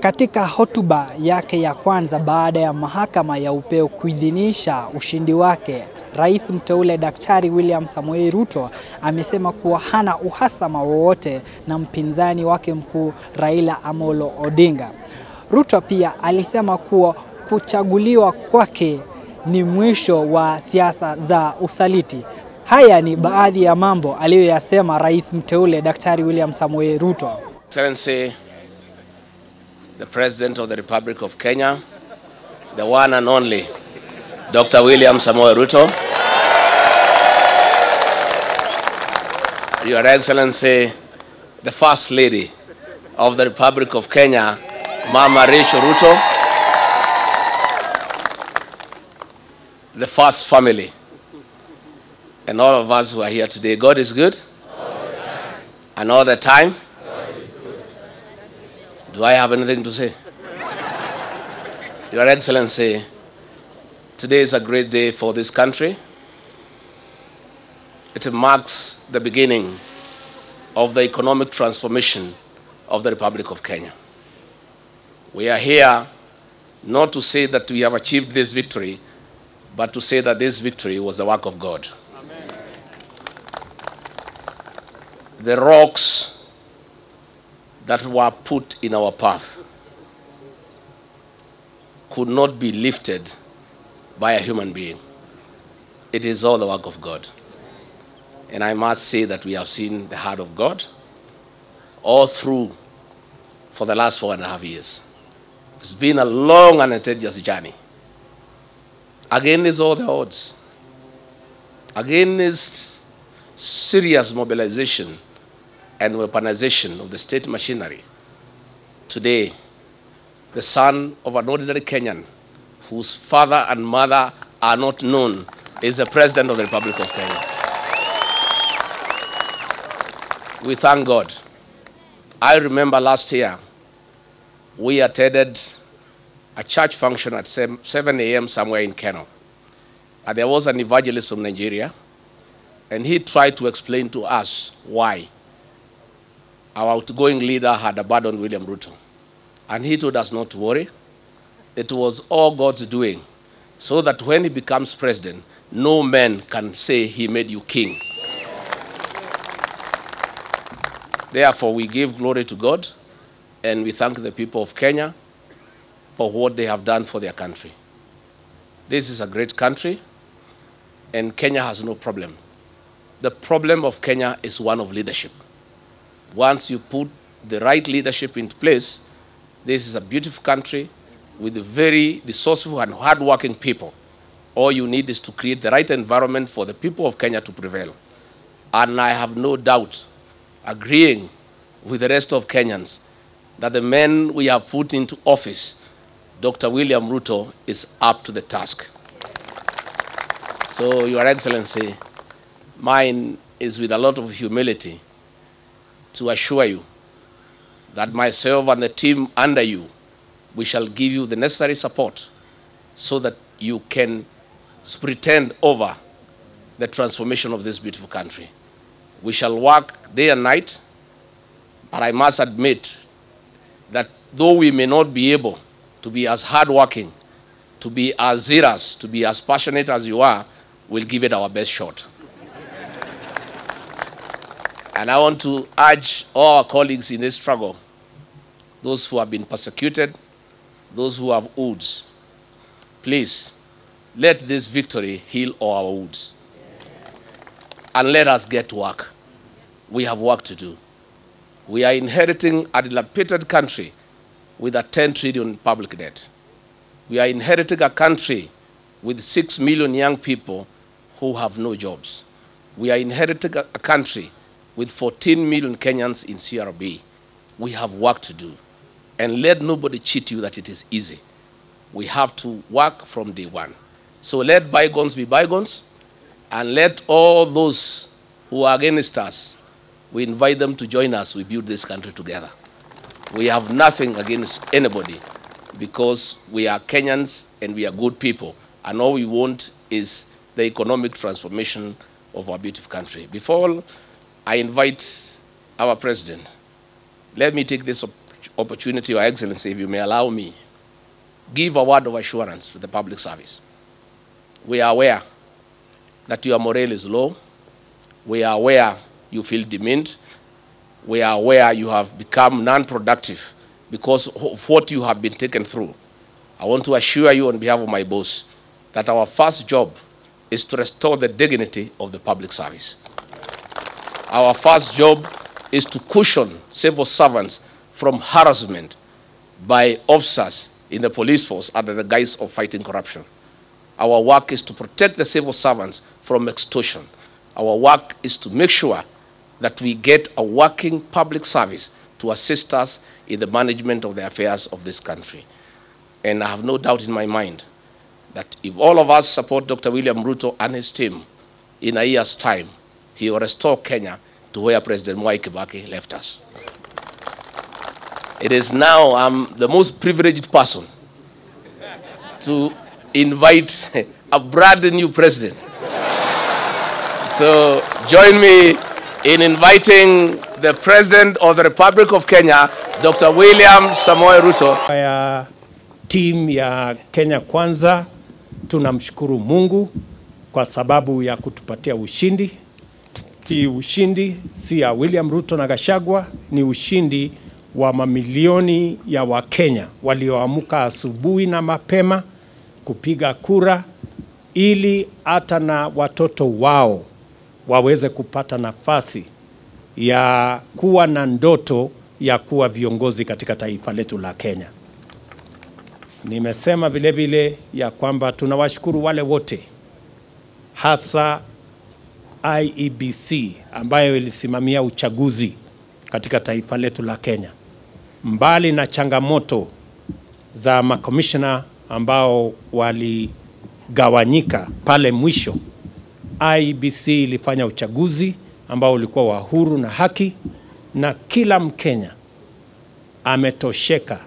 Katika hotuba yake ya kwanza baada ya mahakama ya upeo kuidhinisha ushindi wake, Rais mteule Daktari William Samoei Ruto amesema kuwa hana uhasama wowote na mpinzani wake mkuu Raila Amolo Odinga. Ruto pia alisema kuwa kuchaguliwa kwake ni mwisho wa siasa za usaliti. Haya ni baadhi ya mambo aliyoyasema Rais mteule Daktari William Samoei Ruto. Excellency, the President of the Republic of Kenya, the one and only Dr. William Samoei Ruto, Your Excellency, the First Lady of the Republic of Kenya, Mama Rachel Ruto, the first family, and all of us who are here today. God is good, and all the time. Do I have anything to say? Your Excellency, today is a great day for this country. It marks the beginning of the economic transformation of the Republic of Kenya. We are here not to say that we have achieved this victory, but to say that this victory was the work of God. Amen. The rocks that were put in our path could not be lifted by a human being. It is all the work of God. And I must say that we have seen the heart of God all through for the last 4.5 years. It's been a long and tedious journey. Against all the odds, against serious mobilization and weaponization of the state machinery. Today, the son of an ordinary Kenyan whose father and mother are not known is the President of the Republic of Kenya. We thank God. I remember last year, we attended a church function at 7 a.m. somewhere in Kenya. And there was an evangelist from Nigeria, and he tried to explain to us why our outgoing leader had abandoned William Ruto. And he told us not to worry. It was all God's doing, so that when he becomes president, no man can say he made you king. Therefore, we give glory to God, and we thank the people of Kenya for what they have done for their country. This is a great country, and Kenya has no problem. The problem of Kenya is one of leadership. Once you put the right leadership into place, this is a beautiful country with very resourceful and hardworking people. All you need is to create the right environment for the people of Kenya to prevail. And I have no doubt, agreeing with the rest of Kenyans, that the men we have put into office, Dr. William Ruto, is up to the task. So, Your Excellency, mine is with a lot of humility to assure you that myself and the team under you, we shall give you the necessary support so that you can pretend over the transformation of this beautiful country. We shall work day and night, but I must admit that though we may not be able to be as hardworking, to be as zealous, to be as passionate as you are, we'll give it our best shot. And I want to urge all our colleagues in this struggle, those who have been persecuted, those who have wounds, please, let this victory heal all our wounds. And let us get to work. We have work to do. We are inheriting a dilapidated country with a 10 trillion public debt. We are inheriting a country with 6 million young people who have no jobs. We are inheriting a country with 14 million Kenyans in CRB. We have work to do. And let nobody cheat you that it is easy. We have to work from day one. So let bygones be bygones, and let all those who are against us, we invite them to join us. We build this country together. We have nothing against anybody because we are Kenyans and we are good people. And all we want is the economic transformation of our beautiful country. Before I invite our president, let me take this opportunity, Your Excellency, if you may allow me, give a word of assurance to the public service. We are aware that your morale is low. We are aware you feel demeaned. We are aware you have become non-productive because of what you have been taken through. I want to assure you on behalf of my boss that our first job is to restore the dignity of the public service. Our first job is to cushion civil servants from harassment by officers in the police force under the guise of fighting corruption. Our work is to protect the civil servants from extortion. Our work is to make sure that we get a working public service to assist us in the management of the affairs of this country. And I have no doubt in my mind that if all of us support Dr. William Ruto and his team, in a year's time, he will restore Kenya to where President Mwai Kibaki left us. It is now I'm the most privileged person to invite a brand new president. So join me in inviting the President of the Republic of Kenya, Dr. William Samoei Ruto. Ya team ya Kenya Kwanza, tunamshukuru Mungu kwa sababu ya kutupatia ushindi. Hii ushindi si ya William Ruto na Gachagua, ni ushindi wa mamilioni ya Wakenya walioamka asubuhi na mapema kupiga kura ili hata na watoto wao waweze kupata nafasi ya kuwa na ndoto ya kuwa viongozi katika taifa letu la Kenya. Nimesema vile vile ya kwamba tunawashukuru wale wote, hasa IEBC ambayo ilisimamia uchaguzi katika taifa letu la Kenya. Mbali na changamoto za makomishona ambao waligawanyika pale mwisho, IEBC ilifanya uchaguzi ambao ulikuwa wa huru na haki, na kila Mkenya ametosheka.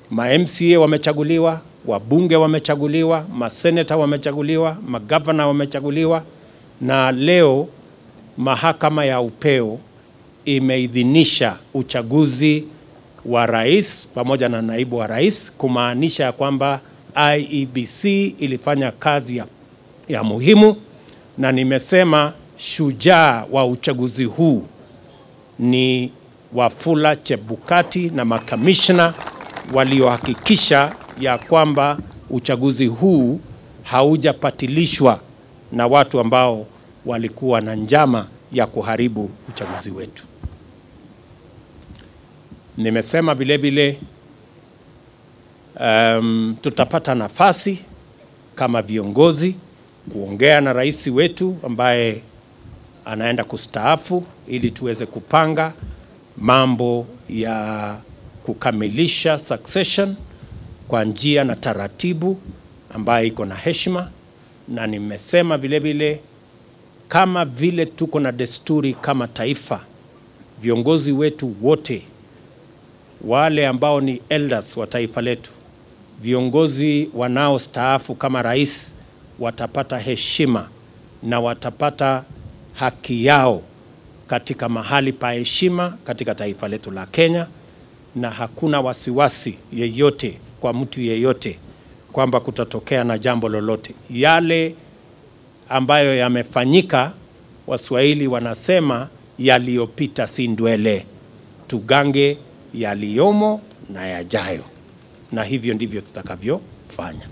Ma-MCA wamechaguliwa, wabunge wamechaguliwa, maseneta wamechaguliwa, magavana wamechaguliwa, na leo mahakama ya upeo imeidhinisha uchaguzi wa rais pamoja na naibu wa rais, kumaanisha kwamba IEBC ilifanya kazi ya muhimu. Na nimesema shujaa wa uchaguzi huu ni Wafula Chebukati na makamishna waliohakikisha ya kwamba uchaguzi huu haujapatilishwa na watu ambao walikuwa na njama ya kuharibu uchaguzi wetu. Nimesema vile vile tutapata nafasi kama viongozi kuongea na rais wetu ambaye anaenda kustaafu ili tuweze kupanga mambo ya kukamilisha succession kwa njia na taratibu ambaye iko na heshima. Na nimesema vile vile kama vile tuko na desturi kama taifa, viongozi wetu wote wale ambao ni elders wa taifa letu, viongozi wanaostaafu kama rais, watapata heshima na watapata haki yao katika mahali pa heshima katika taifa letu la Kenya, na hakuna wasiwasi yeyote kwa mtu yeyote kwamba kutatokea na jambo lolote. Yale ambayo yamefanyika, Waswahili wanasema yaliyopita si ndwele, tugange yaliyomo na yajayo, na hivyo ndivyo tutakavyofanya.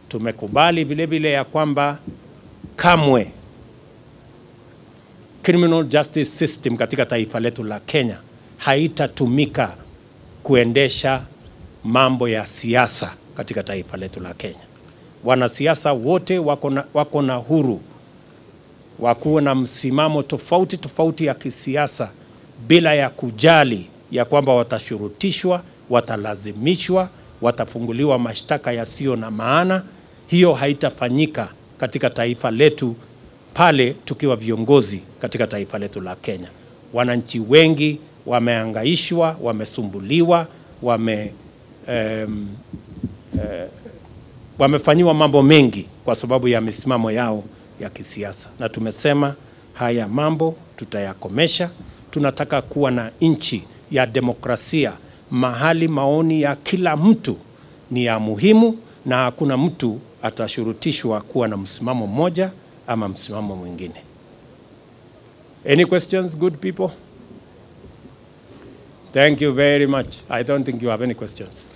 Tumekubali vile vile ya kwamba kamwe criminal justice system katika taifa letu la Kenya haitatumika kuendesha mambo ya siasa katika taifa letu la Kenya. Wanasiasa wote wako na huru wakuwa na msimamo tofauti ya kisiasa bila ya kujali ya kwamba watashurutishwa, watalazimishwa, watafunguliwa mashtaka yasiyo na maana. Hiyo haitafanyika katika taifa letu pale tukiwa viongozi katika taifa letu la Kenya. Wananchi wengi wamehangaishwa, wamesumbuliwa, wamefanyiwa mambo mengi kwa sababu ya misimamo yao ya kisiasa. Na tumesema haya mambo tutayakomesha. Tunataka kuwa na nchi ya demokrasia mahali maoni ya kila mtu ni ya muhimu na hakuna mtu atashurutishwa kuwa na msimamo mmoja ama msimamo mwingine. Any questions, good people? Thank you very much. I don't think you have any questions.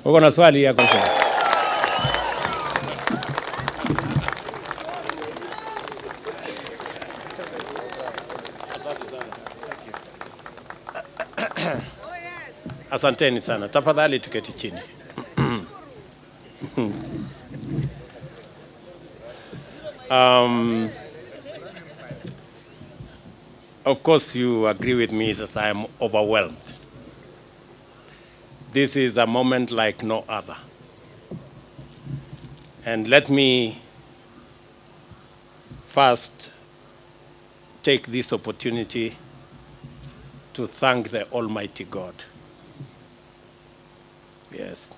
Uko na swali yako sasa? Asanteni sana. Tafadhali tuketi chini. Of course, you agree with me that I am overwhelmed. This is a moment like no other. And let me first take this opportunity to thank the Almighty God. Yes,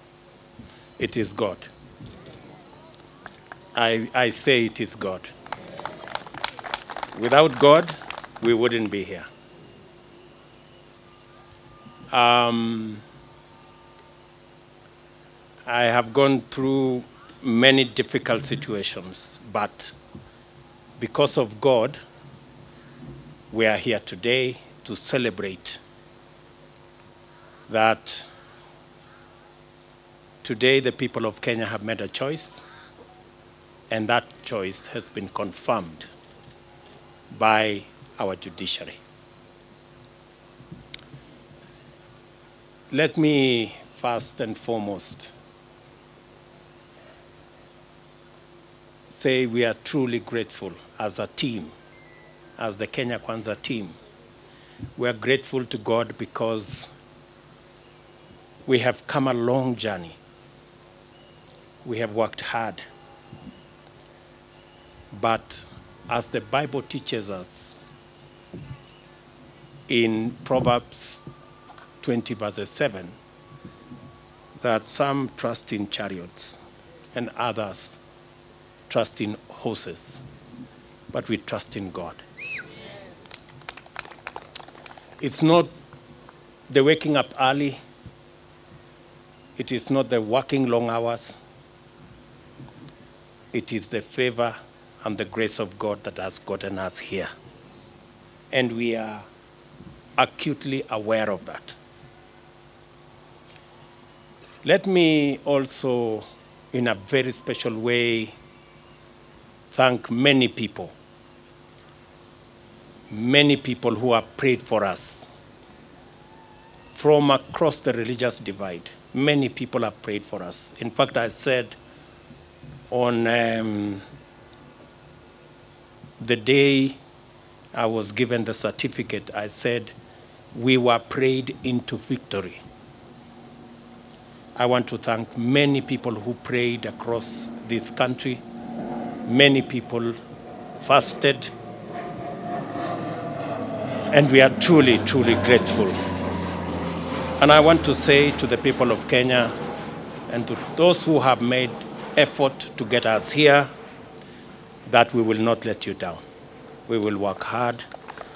it is God. I say it is God. Without God, we wouldn't be here. I have gone through many difficult situations, but because of God, we are here today to celebrate that today the people of Kenya have made a choice, and that choice has been confirmed by our judiciary. Let me first and foremost say we are truly grateful as a team, as the Kenya Kwanza team. We are grateful to God because we have come a long journey. We have worked hard. But as the Bible teaches us in Proverbs 20 verses 7, that some trust in chariots and others trust in horses, but we trust in God. It's not the waking up early. It is not the working long hours. It is the favor and the grace of God that has gotten us here. And we are acutely aware of that. Let me also, in a very special way, thank many people who have prayed for us from across the religious divide. Many people have prayed for us. In fact, I said on the day I was given the certificate, I said, we were prayed into victory. I want to thank many people who prayed across this country. Many people fasted. And we are truly, truly grateful. And I want to say to the people of Kenya and to those who have made effort to get us here, that we will not let you down. We will work hard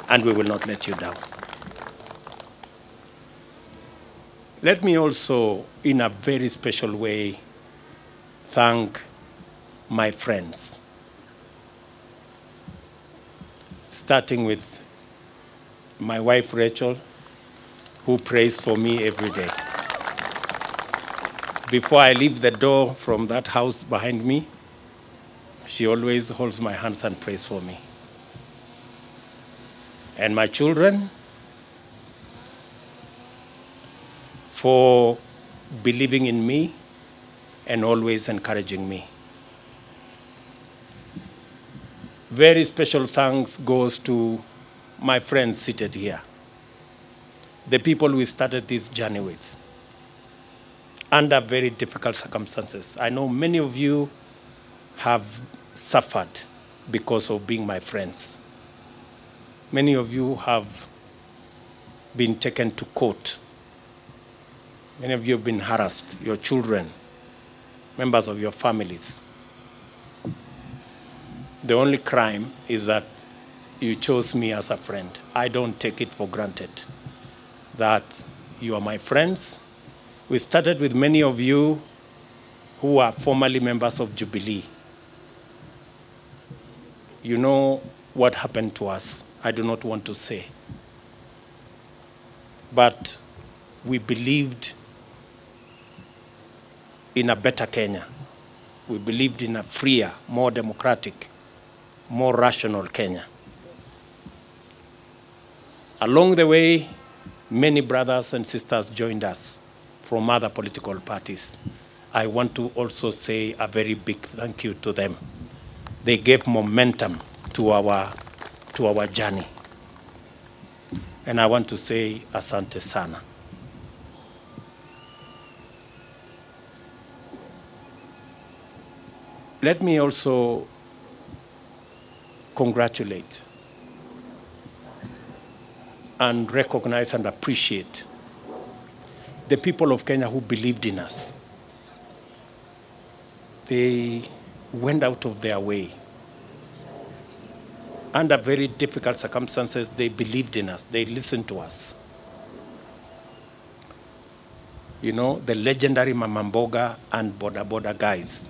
and we will not let you down. Let me also, in a very special way, thank my friends, starting with my wife, Rachel, who prays for me every day. Before I leave the door from that house behind me, she always holds my hands and prays for me. And my children, for believing in me and always encouraging me. Very special thanks goes to my friends seated here, the people we started this journey with, under very difficult circumstances. I know many of you have suffered because of being my friends. Many of you have been taken to court. Many of you have been harassed, your children, members of your families. The only crime is that you chose me as a friend. I don't take it for granted that you are my friends. We started with many of you who are formerly members of Jubilee. You know what happened to us. I do not want to say. But we believed in a better Kenya. We believed in a freer, more democratic, more rational Kenya. Along the way, many brothers and sisters joined us from other political parties. I want to also say a very big thank you to them. They gave momentum to our journey. And I want to say asante sana. Let me also congratulate and recognize and appreciate the people of Kenya who believed in us. They went out of their way. Under very difficult circumstances, they believed in us. They listened to us. You know, the legendary Mama Mboga and Boda Boda guys,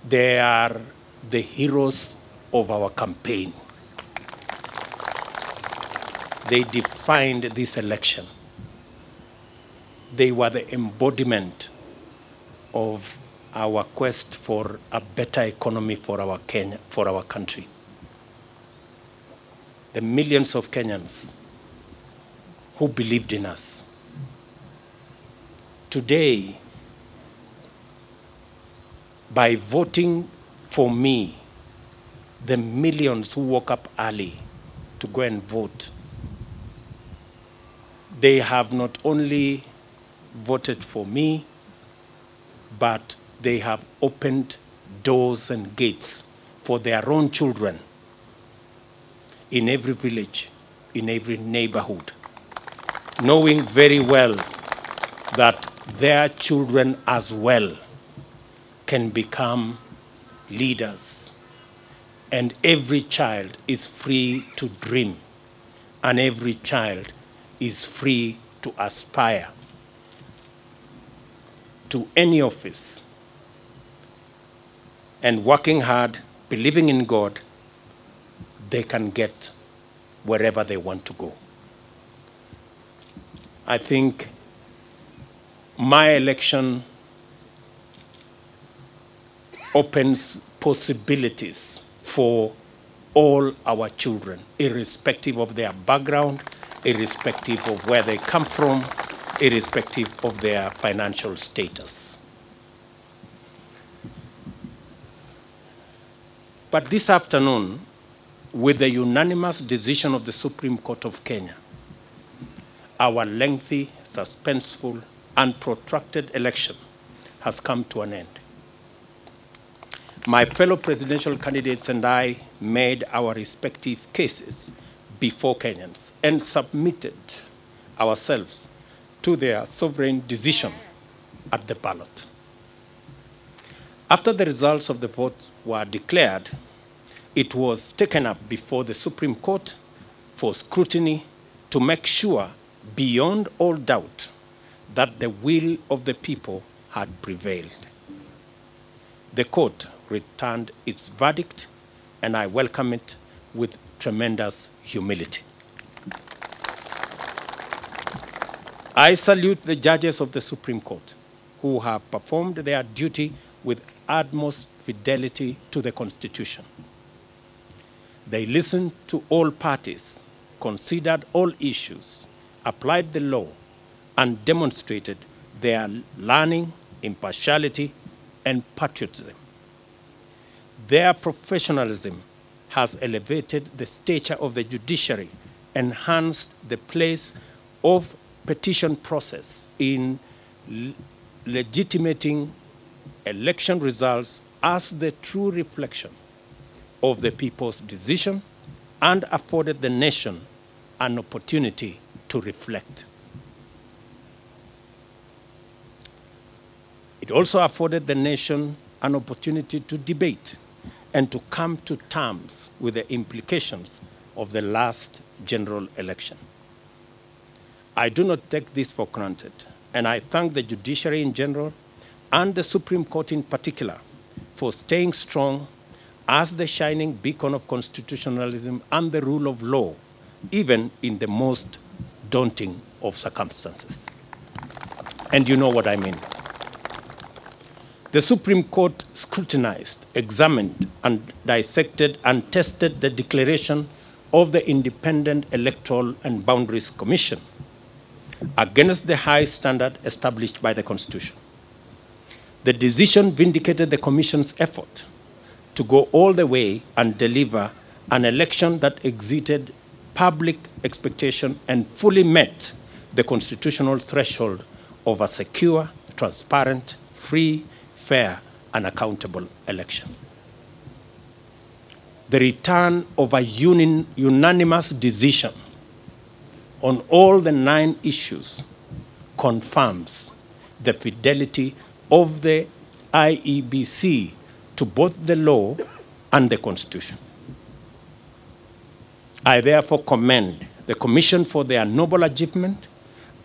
they are the heroes of our campaign. They defined this election. They were the embodiment of our quest for a better economy for our Kenya, for our country. The millions of Kenyans who believed in us. Today, by voting for me, the millions who woke up early to go and vote, they have not only voted for me, but they have opened doors and gates for their own children in every village, in every neighborhood, knowing very well that their children as well can become leaders. And every child is free to dream, and every child is free to aspire to any office. And working hard, believing in God, they can get wherever they want to go. I think my election opens possibilities for all our children, irrespective of their background, irrespective of where they come from, irrespective of their financial status. But this afternoon, with the unanimous decision of the Supreme Court of Kenya, our lengthy, suspenseful, and protracted election has come to an end. My fellow presidential candidates and I made our respective cases before Kenyans and submitted ourselves to their sovereign decision at the ballot. After the results of the vote were declared, it was taken up before the Supreme Court for scrutiny to make sure, beyond all doubt, that the will of the people had prevailed. The court returned its verdict, and I welcome it with tremendous humility. I salute the judges of the Supreme Court who have performed their duty with utmost fidelity to the Constitution. They listened to all parties, considered all issues, applied the law, and demonstrated their learning, impartiality, and patriotism. Their professionalism has elevated the stature of the judiciary, enhanced the place of petition process in legitimating election results as the true reflection of the people's decision, and afforded the nation an opportunity to reflect. It also afforded the nation an opportunity to debate and to come to terms with the implications of the last general election. I do not take this for granted, and I thank the judiciary in general and the Supreme Court in particular for staying strong as the shining beacon of constitutionalism and the rule of law, even in the most daunting of circumstances. And you know what I mean. The Supreme Court scrutinized, examined, and dissected and tested the declaration of the Independent Electoral and Boundaries Commission against the high standard established by the Constitution. The decision vindicated the Commission's effort to go all the way and deliver an election that exceeded public expectation and fully met the constitutional threshold of a secure, transparent, free, fair, and accountable election. The return of a unanimous decision on all the 9 issues confirms the fidelity of the IEBC to both the law and the Constitution. I therefore commend the Commission for their noble achievement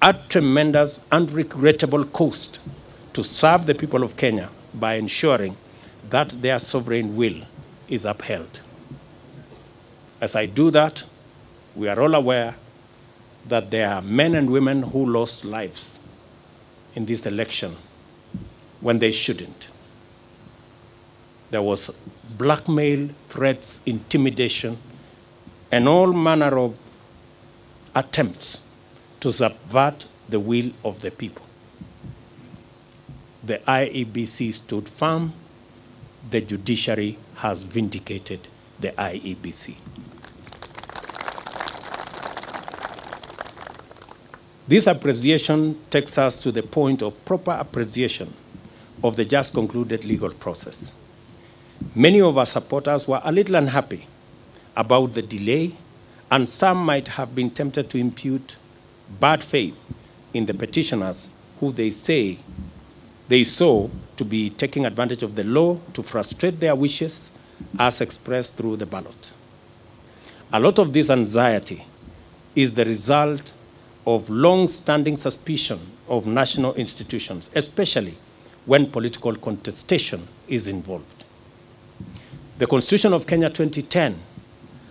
at tremendous and regrettable cost to serve the people of Kenya by ensuring that their sovereign will is upheld. As I do that, we are all aware that there are men and women who lost lives in this election when they shouldn't. There was blackmail, threats, intimidation, and all manner of attempts to subvert the will of the people. The IEBC stood firm. The judiciary has vindicated the IEBC. This appreciation takes us to the point of proper appreciation of the just concluded legal process. Many of our supporters were a little unhappy about the delay, and some might have been tempted to impute bad faith in the petitioners who they saw to be taking advantage of the law to frustrate their wishes as expressed through the ballot. A lot of this anxiety is the result of long-standing suspicion of national institutions, especially when political contestation is involved. The Constitution of Kenya 2010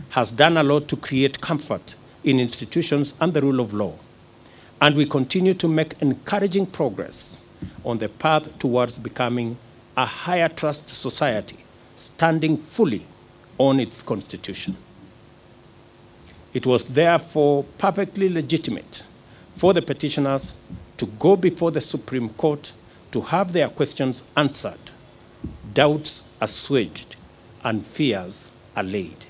has done a lot to create comfort in institutions and the rule of law, and we continue to make encouraging progress on the path towards becoming a higher trust society, standing fully on its constitution. It was therefore perfectly legitimate for the petitioners to go before the Supreme Court to have their questions answered, doubts assuaged, and fears allayed.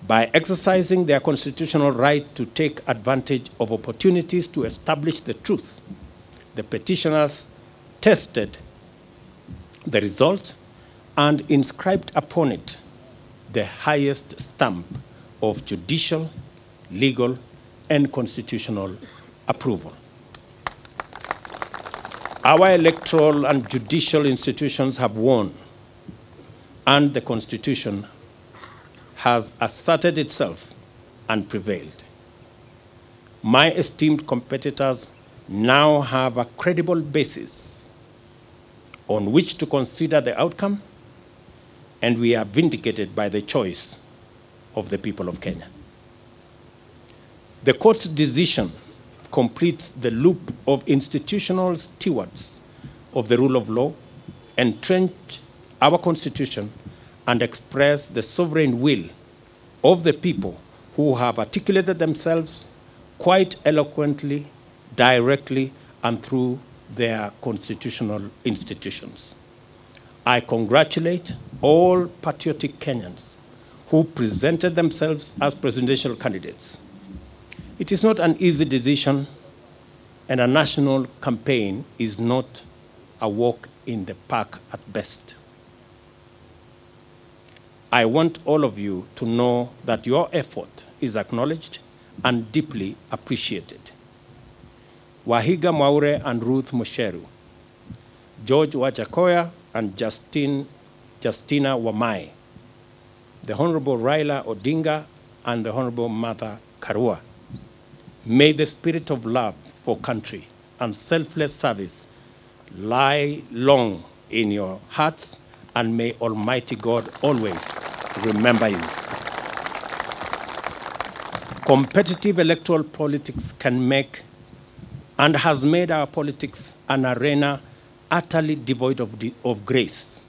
By exercising their constitutional right to take advantage of opportunities to establish the truth, the petitioners tested the result and inscribed upon it the highest stamp of judicial, legal, and constitutional approval. Our electoral and judicial institutions have won, and the Constitution has asserted itself and prevailed. My esteemed competitors now have a credible basis on which to consider the outcome, and we are vindicated by the choice of the people of Kenya. The court's decision completes the loop of institutional stewards of the rule of law, entrench our Constitution, and express the sovereign will of the people who have articulated themselves quite eloquently, directly, and through their constitutional institutions. I congratulate all patriotic Kenyans who presented themselves as presidential candidates. It is not an easy decision, and a national campaign is not a walk in the park at best. I want all of you to know that your effort is acknowledged and deeply appreciated. Wahiga Mwaure and Ruth Musheru, George Wajakoya and Justina Wamai, the Honorable Raila Odinga and the Honorable Martha Karua. May the spirit of love for country and selfless service lie long in your hearts, and may Almighty God always remember you. Competitive electoral politics can make and has made our politics an arena utterly devoid of grace.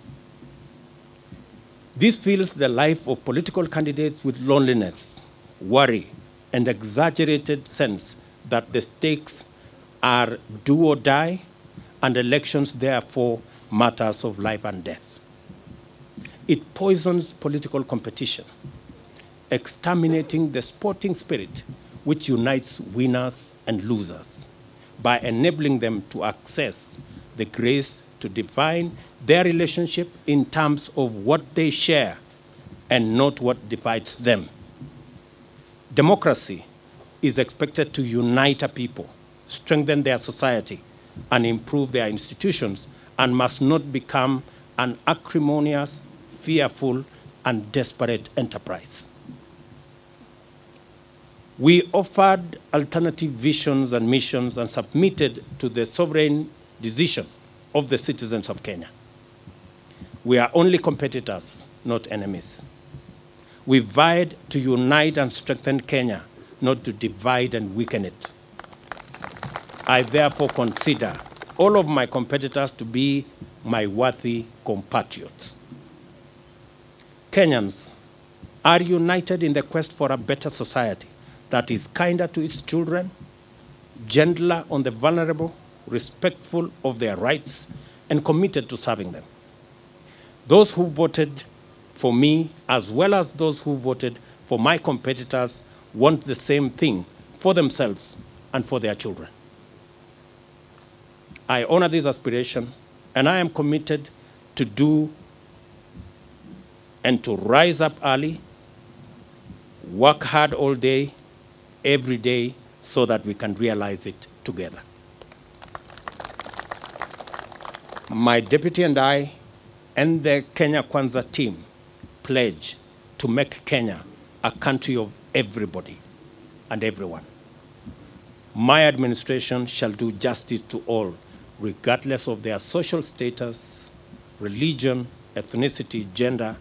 This fills the life of political candidates with loneliness, worry, and exaggerated sense that the stakes are do or die, and elections therefore matters of life and death. It poisons political competition, exterminating the sporting spirit which unites winners and losers by enabling them to access the grace to define their relationship in terms of what they share and not what divides them. Democracy is expected to unite a people, strengthen their society, and improve their institutions, and must not become an acrimonious, fearful, and desperate enterprise. We offered alternative visions and missions and submitted to the sovereign decision of the citizens of Kenya. We are only competitors, not enemies. We vied to unite and strengthen Kenya, not to divide and weaken it. I therefore consider all of my competitors to be my worthy compatriots. Kenyans are united in the quest for a better society that is kinder to its children, gentler on the vulnerable, respectful of their rights, and committed to serving them. Those who voted for me, as well as those who voted for my competitors, want the same thing for themselves and for their children. I honor this aspiration, and I am committed to do and to rise up early, work hard all day, every day, so that we can realize it together. My deputy and I and the Kenya Kwanza team pledge to make Kenya a country of everybody and everyone. My administration shall do justice to all, regardless of their social status, religion, ethnicity, gender,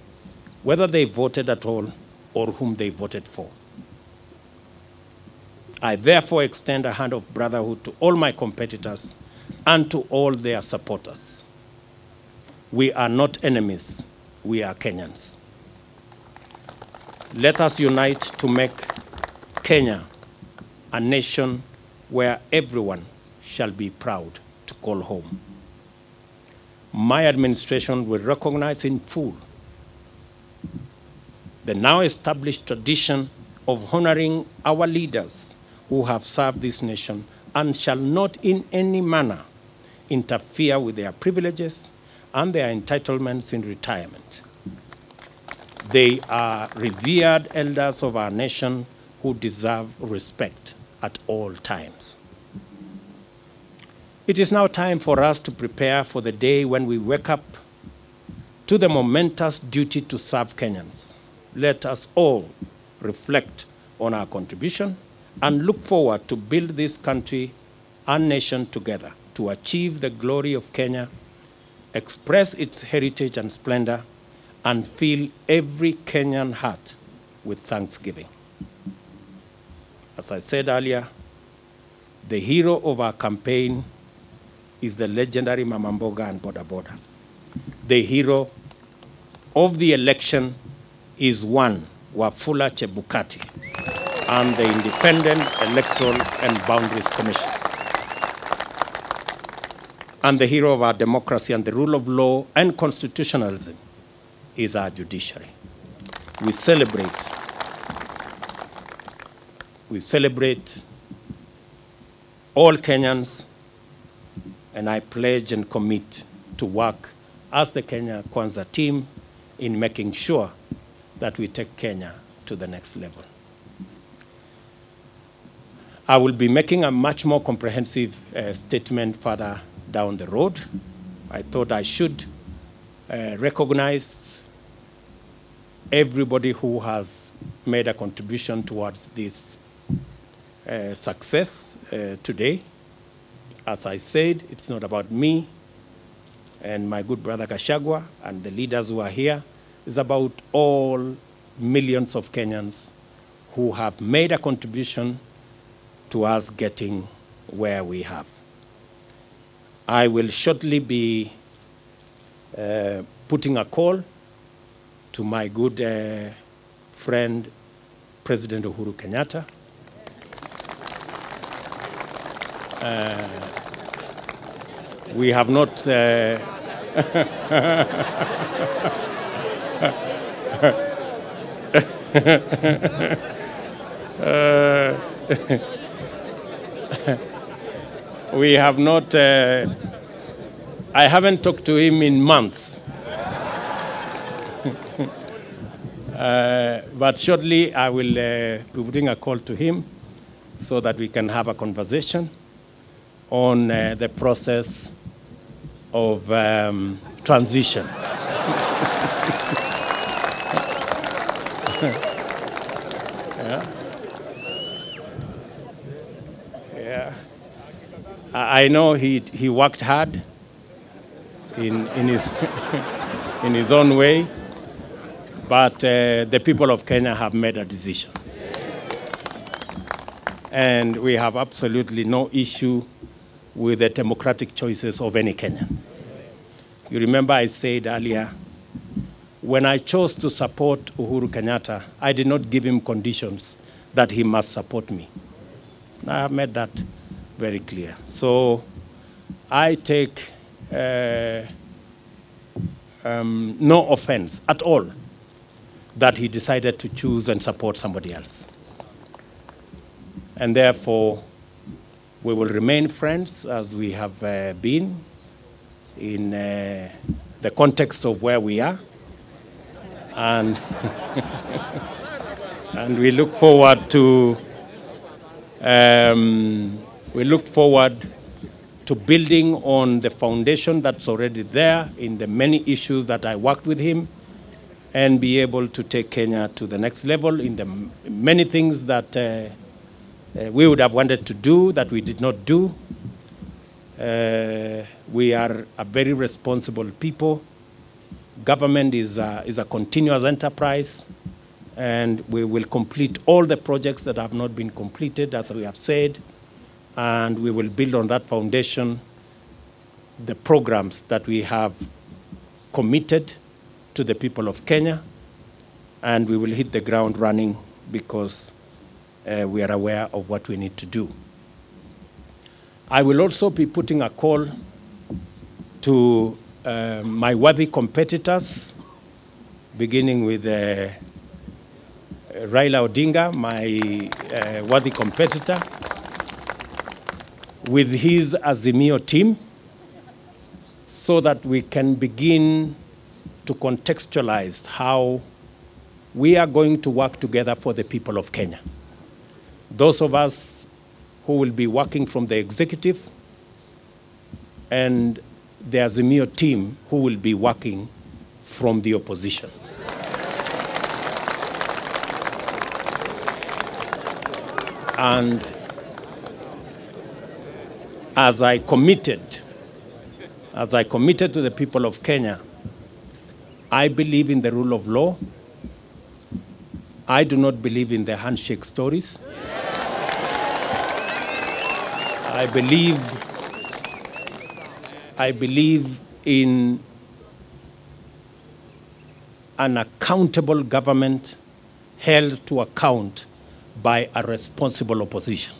whether they voted at all or whom they voted for. I therefore extend a hand of brotherhood to all my competitors and to all their supporters. We are not enemies, we are Kenyans. Let us unite to make Kenya a nation where everyone shall be proud to call home. My administration will recognize in full the now established tradition of honoring our leaders who have served this nation and shall not in any manner interfere with their privileges and their entitlements in retirement. They are revered elders of our nation who deserve respect at all times. It is now time for us to prepare for the day when we wake up to the momentous duty to serve Kenyans. Let us all reflect on our contribution and look forward to build this country and nation together to achieve the glory of Kenya, express its heritage and splendor, and fill every Kenyan heart with thanksgiving. As I said earlier, the hero of our campaign is the legendary Mama Mboga and Boda Boda. The hero of the election is one Wafula Chebukati and the Independent Electoral and Boundaries Commission. And the hero of our democracy and the rule of law and constitutionalism is our judiciary. We celebrate all Kenyans, and I pledge and commit to work as the Kenya Kwanza team in making sure that we take Kenya to the next level. I will be making a much more comprehensive statement further down the road. I thought I should recognize everybody who has made a contribution towards this success today. As I said, it's not about me and my good brother Gachagua and the leaders who are here. It's about all millions of Kenyans who have made a contribution to us getting where we have. I will shortly be putting a call to my good friend, President Uhuru Kenyatta. We have not we have not, I haven't talked to him in months. But shortly I will be putting a call to him so that we can have a conversation on the process of transition. Yeah. Yeah. I know he worked hard in his in his own way, but the people of Kenya have made a decision. And we have absolutely no issue with the democratic choices of any Kenyan. You remember I said earlier, when I chose to support Uhuru Kenyatta, I did not give him conditions that he must support me. I have made that very clear. So I take no offense at all that he decided to choose and support somebody else. And therefore, we will remain friends as we have been in the context of where we are. And, and we look forward to building on the foundation that's already there in the many issues that I worked with him, and be able to take Kenya to the next level in the many things that we would have wanted to do that we did not do. We are a very responsible people. Government is a continuous enterprise, and we will complete all the projects that have not been completed, as we have said, and we will build on that foundation the programs that we have committed to the people of Kenya, and we will hit the ground running because we are aware of what we need to do. I will also be putting a call to my worthy competitors, beginning with Raila Odinga, my worthy competitor, with his Azimio team, so that we can begin to contextualize how we are going to work together for the people of Kenya. Those of us who will be working from the executive, and the Azimio team who will be working from the opposition. And as I committed to the people of Kenya, I believe in the rule of law. I do not believe in the handshake stories. I believe in an accountable government held to account by a responsible opposition.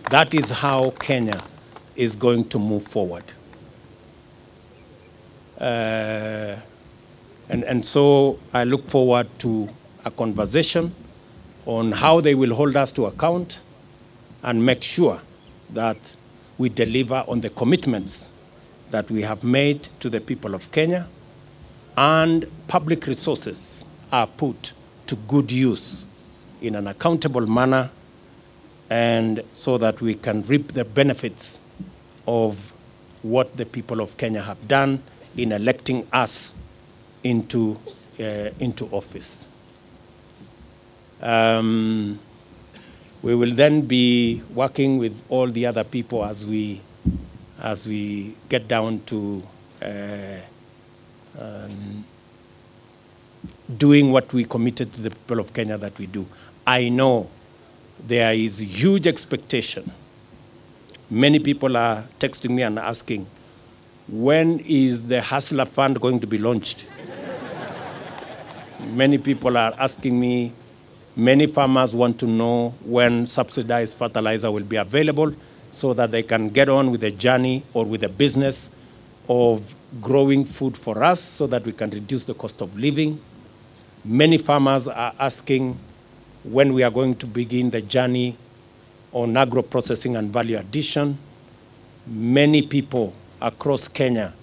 That is how Kenya is going to move forward. And so I look forward to a conversation on how they will hold us to account and make sure that we deliver on the commitments that we have made to the people of Kenya, and public resources are put to good use in an accountable manner, and so that we can reap the benefits of what the people of Kenya have done in electing us into office. We will then be working with all the other people as we get down to doing what we committed to the people of Kenya that we do. I know there is huge expectation. Many people are texting me and asking, when is the Hustler Fund going to be launched? Many people are asking me, many farmers want to know when subsidized fertilizer will be available so that they can get on with the journey or with the business of growing food for us so that we can reduce the cost of living. Many farmers are asking when we are going to begin the journey on agro-processing and value addition. Many people across Kenya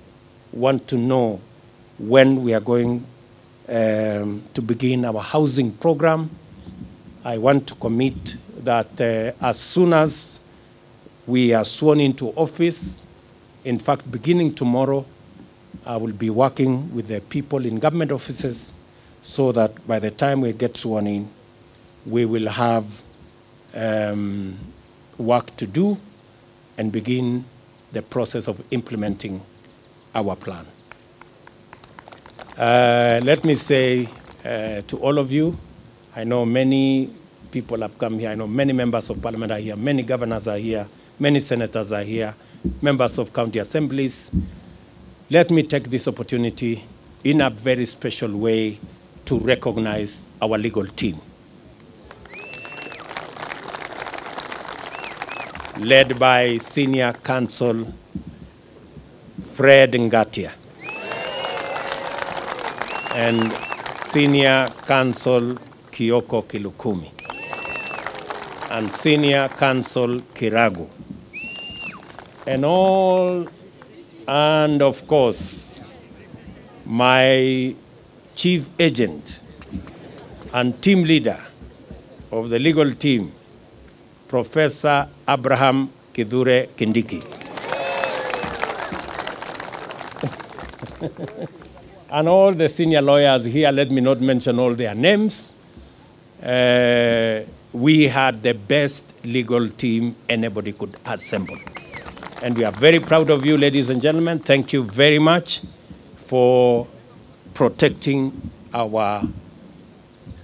want to know when we are going to begin our housing program. I want to commit that as soon as we are sworn into office, in fact, beginning tomorrow, I will be working with the people in government offices so that by the time we get sworn in, we will have work to do and begin the process of implementing our plan. Let me say to all of you, I know many people have come here. I know many members of parliament are here. Many governors are here. Many senators are here. Members of county assemblies. Let me take this opportunity in a very special way to recognize our legal team, led by Senior Counsel Fred Ngatia and Senior Counsel Kioko Kilukumi and Senior Counsel Kiragu, and of course, my chief agent and team leader of the legal team, Professor Abraham Kithure Kindiki. And all the senior lawyers here, let me not mention all their names. We had the best legal team anybody could assemble. And we are very proud of you, ladies and gentlemen. Thank you very much for protecting our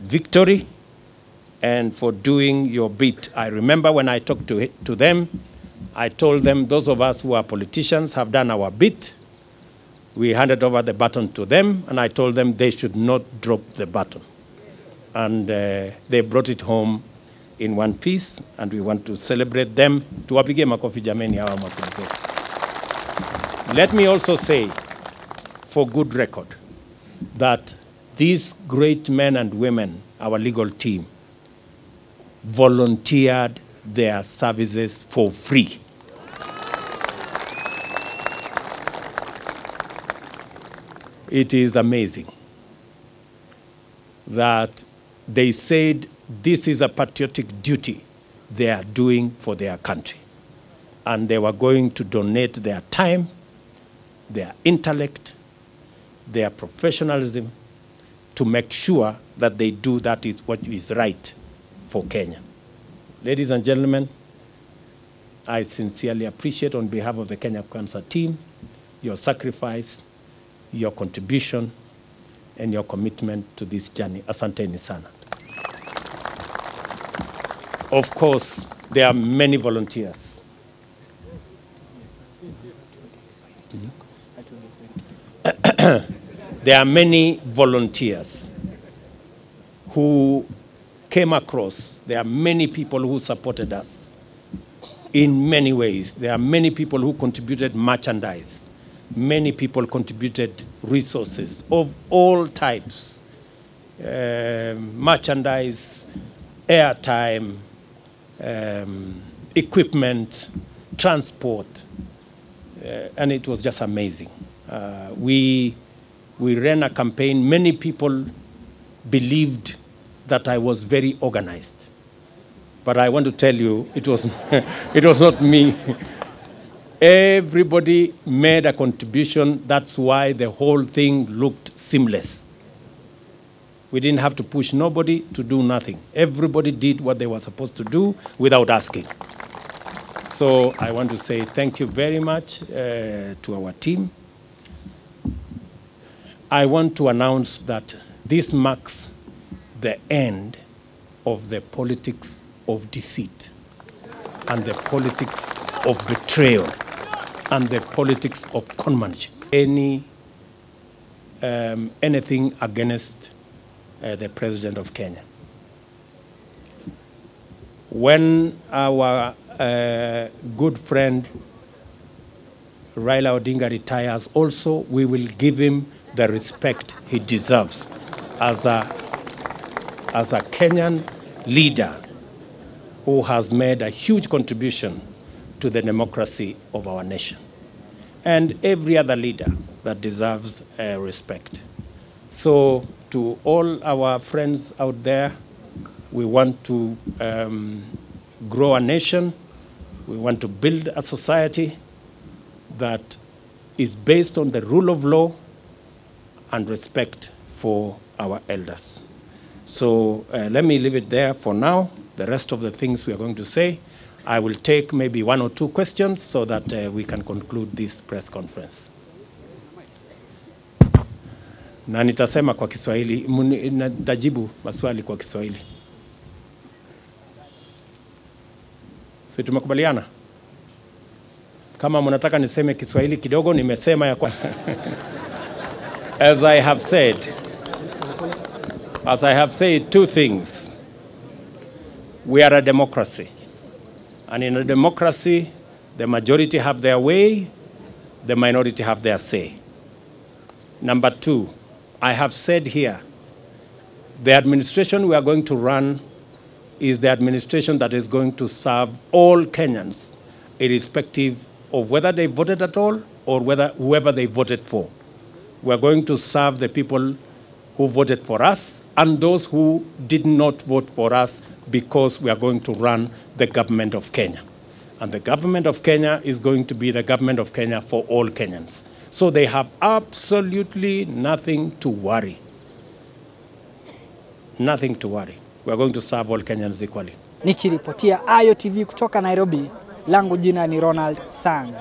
victory and for doing your bit. I remember when I talked to them, I told them those of us who are politicians have done our bit. We handed over the baton to them, and I told them they should not drop the baton. And they brought it home in one piece, and we want to celebrate them. Tuwapige makofi jameni hawa makofi. Let me also say, for good record, that these great men and women, our legal team, volunteered their services for free. It is amazing that they said this is a patriotic duty they are doing for their country. And they were going to donate their time, their intellect, their professionalism to make sure that they do that is what is right for Kenya. Ladies and gentlemen, I sincerely appreciate on behalf of the Kenya Cancer team your sacrifice, your contribution, and your commitment to this journey. Asanteni sana. Of course, there are many volunteers. There are many volunteers who came across. There are many people who supported us in many ways. There are many people who contributed merchandise. Many people contributed resources of all types, merchandise, airtime, equipment, transport, and it was just amazing. We ran a campaign. Many people believed that I was very organized, but I want to tell you, it was not me. Everybody made a contribution. That's why the whole thing looked seamless. We didn't have to push nobody to do nothing. Everybody did what they were supposed to do without asking. So I want to say thank you very much to our team. I want to announce that this marks the end of the politics of deceit and the politics of betrayal and the politics of conmanship. Anything against the President of Kenya. When our good friend Raila Odinga retires also, we will give him the respect he deserves as a Kenyan leader who has made a huge contribution to the democracy of our nation. And every other leader that deserves respect. So to all our friends out there, we want to grow a nation. We want to build a society that is based on the rule of law and respect for our elders. So let me leave it there for now. The rest of the things we are going to say, I will take maybe 1 or 2 questions so that we can conclude this press conference. Na nitasema kwa Kiswahili, nitajibu maswali kwa Kiswahili. Si tumekubaliana? Kama mnataka niseme Kiswahili kidogo, nimesema ya kwa As I have said 2 things. We are a democracy. And in a democracy, the majority have their way, the minority have their say. Number 2, I have said here, the administration we are going to run is the administration that is going to serve all Kenyans, irrespective of whether they voted at all or whoever they voted for. We are going to serve the people who voted for us and those who did not vote for us, because we are going to run the government of Kenya. And the government of Kenya is going to be the government of Kenya for all Kenyans. So they have absolutely nothing to worry. Nothing to worry. We are going to serve all Kenyans equally. Nikiripotia Ayo TV kutoka Nairobi, langu jina ni Ronald Sang.